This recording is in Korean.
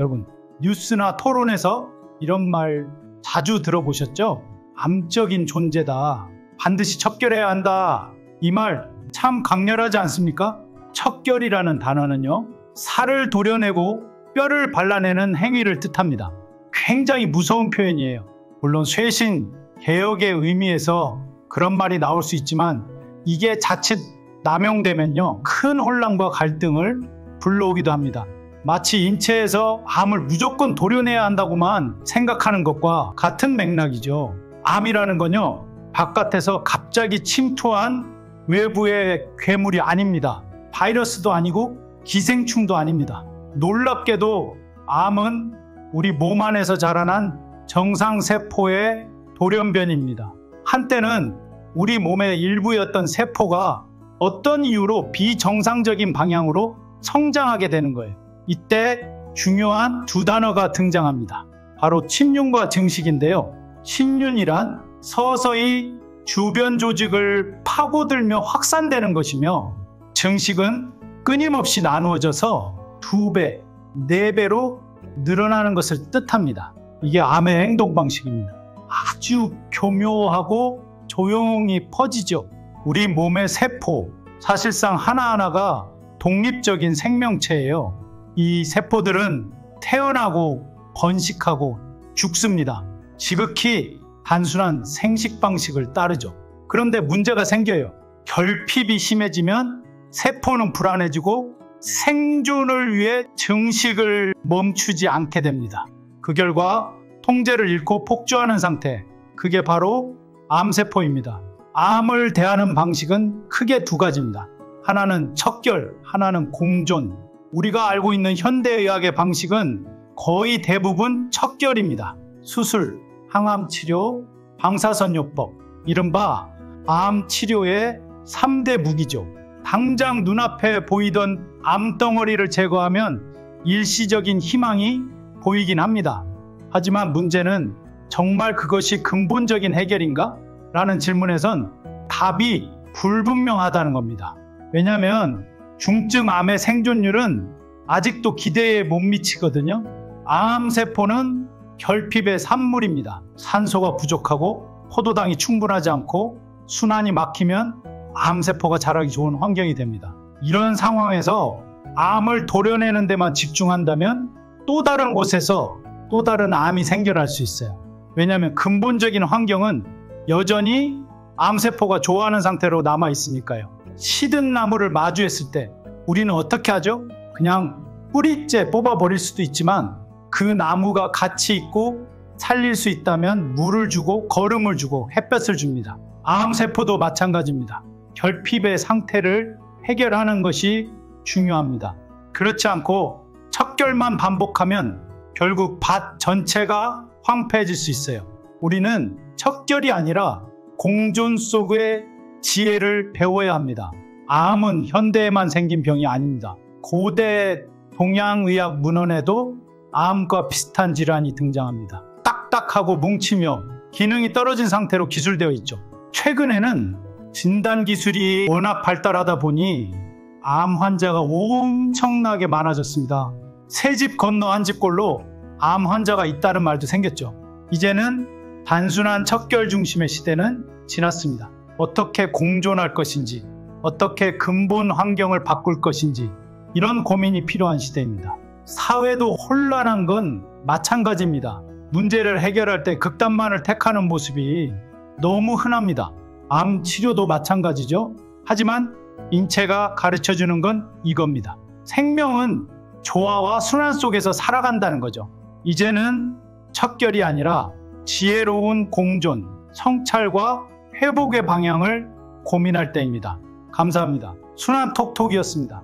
여러분, 뉴스나 토론에서 이런 말 자주 들어보셨죠? 암적인 존재다. 반드시 척결해야 한다. 이 말 참 강렬하지 않습니까? 척결이라는 단어는요, 살을 도려내고 뼈를 발라내는 행위를 뜻합니다. 굉장히 무서운 표현이에요. 물론 쇄신, 개혁의 의미에서 그런 말이 나올 수 있지만 이게 자칫 남용되면요, 큰 혼란과 갈등을 불러오기도 합니다. 마치 인체에서 암을 무조건 도려내야 한다고만 생각하는 것과 같은 맥락이죠. 암이라는 건요, 바깥에서 갑자기 침투한 외부의 괴물이 아닙니다. 바이러스도 아니고 기생충도 아닙니다. 놀랍게도 암은 우리 몸 안에서 자라난 정상세포의 돌연변입니다. 한때는 우리 몸의 일부였던 세포가 어떤 이유로 비정상적인 방향으로 성장하게 되는 거예요. 이때 중요한 두 단어가 등장합니다. 바로 침륜과 증식인데요. 침륜이란 서서히 주변 조직을 파고들며 확산되는 것이며, 증식은 끊임없이 나누어져서 2배, 4배로 늘어나는 것을 뜻합니다. 이게 암의 행동 방식입니다. 아주 교묘하고 조용히 퍼지죠. 우리 몸의 세포, 사실상 하나하나가 독립적인 생명체예요. 이 세포들은 태어나고 번식하고 죽습니다. 지극히 단순한 생식 방식을 따르죠. 그런데 문제가 생겨요. 결핍이 심해지면 세포는 불안해지고 생존을 위해 증식을 멈추지 않게 됩니다. 그 결과 통제를 잃고 폭주하는 상태, 그게 바로 암세포입니다. 암을 대하는 방식은 크게 2가지입니다. 하나는 척결, 하나는 공존. 우리가 알고 있는 현대의학의 방식은 거의 대부분 척결입니다. 수술, 항암치료, 방사선요법, 이른바 암치료의 3대 무기죠. 당장 눈앞에 보이던 암덩어리를 제거하면 일시적인 희망이 보이긴 합니다. 하지만 문제는 정말 그것이 근본적인 해결인가? 라는 질문에선 답이 불분명하다는 겁니다. 왜냐하면 중증암의 생존율은 아직도 기대에 못 미치거든요. 암세포는 결핍의 산물입니다. 산소가 부족하고 포도당이 충분하지 않고 순환이 막히면 암세포가 자라기 좋은 환경이 됩니다. 이런 상황에서 암을 도려내는 데만 집중한다면 또 다른 곳에서 또 다른 암이 생겨날 수 있어요. 왜냐하면 근본적인 환경은 여전히 암세포가 좋아하는 상태로 남아 있으니까요. 시든 나무를 마주했을 때 우리는 어떻게 하죠? 그냥 뿌리째 뽑아버릴 수도 있지만 그 나무가 가치 있고 살릴 수 있다면 물을 주고 거름을 주고 햇볕을 줍니다. 암세포도 마찬가지입니다. 결핍의 상태를 해결하는 것이 중요합니다. 그렇지 않고 척결만 반복하면 결국 밭 전체가 황폐해질 수 있어요. 우리는 척결이 아니라 공존 속의 지혜를 배워야 합니다. 암은 현대에만 생긴 병이 아닙니다. 고대 동양의학 문헌에도 암과 비슷한 질환이 등장합니다. 딱딱하고 뭉치며 기능이 떨어진 상태로 기술되어 있죠. 최근에는 진단기술이 워낙 발달하다 보니 암 환자가 엄청나게 많아졌습니다. 새 집 건너 한 집꼴로 암 환자가 있다는 말도 생겼죠. 이제는 단순한 척결 중심의 시대는 지났습니다. 어떻게 공존할 것인지, 어떻게 근본 환경을 바꿀 것인지, 이런 고민이 필요한 시대입니다. 사회도 혼란한 건 마찬가지입니다. 문제를 해결할 때 극단만을 택하는 모습이 너무 흔합니다. 암 치료도 마찬가지죠. 하지만 인체가 가르쳐주는 건 이겁니다. 생명은 조화와 순환 속에서 살아간다는 거죠. 이제는 척결이 아니라 지혜로운 공존, 성찰과 회복의 방향을 고민할 때입니다. 감사합니다. 순환톡톡이었습니다.